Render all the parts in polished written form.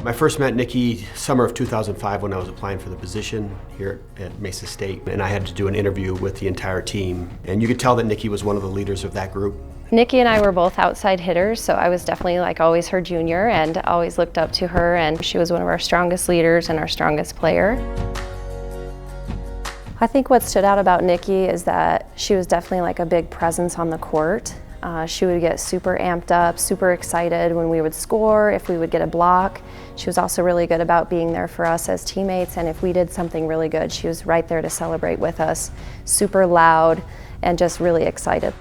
I first met Nikki summer of 2005 when I was applying for the position here at Mesa State, and I had to do an interview with the entire team. And you could tell that Nikki was one of the leaders of that group. Nikki and I were both outside hitters, so I was definitely always her junior and always looked up to her, and she was one of our strongest leaders and our strongest player. I think what stood out about Nikki is that she was definitely a big presence on the court. She would get super amped up, super excited when we would score, if we would get a block. She was also really good about being there for us as teammates, and if we did something really good, she was right there to celebrate with us, super loud and just really excited.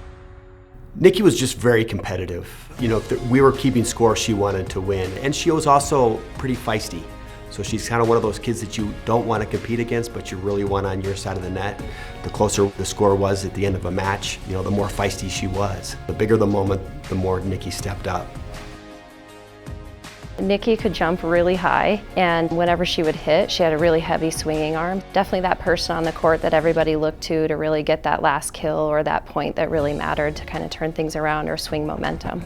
Nikki was just very competitive. If we were keeping score, she wanted to win. And she was also pretty feisty. So she's kind of one of those kids that you don't want to compete against, but you really want on your side of the net. The closer the score was at the end of a match, the more feisty she was. The bigger the moment, the more Nikki stepped up. Nikki could jump really high, and whenever she would hit, she had a really heavy swinging arm. Definitely that person on the court that everybody looked to really get that last kill or that point that really mattered to kind of turn things around or swing momentum.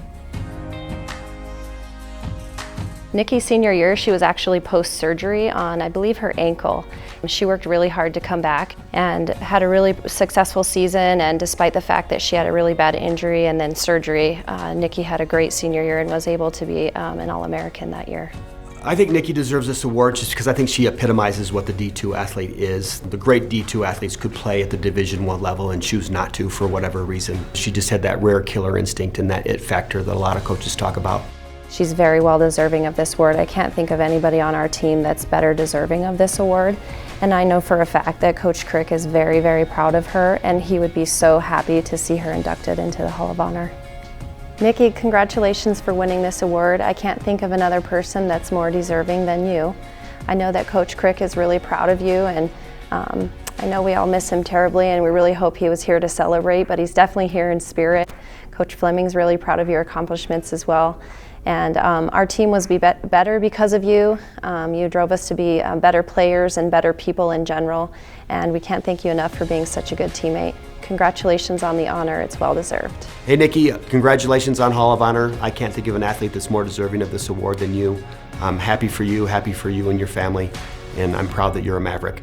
Nikki's senior year, she was actually post-surgery on, I believe, her ankle. She worked really hard to come back and had a really successful season, and despite the fact that she had a really bad injury and then surgery, Nikki had a great senior year and was able to be an All-American that year. I think Nikki deserves this award just because I think she epitomizes what the D2 athlete is. The great D2 athletes could play at the Division I level and choose not to for whatever reason. She just had that rare killer instinct and that it factor that a lot of coaches talk about. She's very well deserving of this award. I can't think of anybody on our team that's better deserving of this award. And I know for a fact that Coach Crick is very, very proud of her, and he would be so happy to see her inducted into the Hall of Honor. Nikki, congratulations for winning this award. I can't think of another person that's more deserving than you. I know that Coach Crick is really proud of you, and I know we all miss him terribly, and we really hope he was here to celebrate, but he's definitely here in spirit. Coach Fleming's really proud of your accomplishments as well. And our team was better because of you. You drove us to be better players and better people in general, and we can't thank you enough for being such a good teammate. Congratulations on the honor, it's well deserved. Hey Nikki, congratulations on Hall of Honor. I can't think of an athlete that's more deserving of this award than you. I'm happy for you and your family, and I'm proud that you're a Maverick.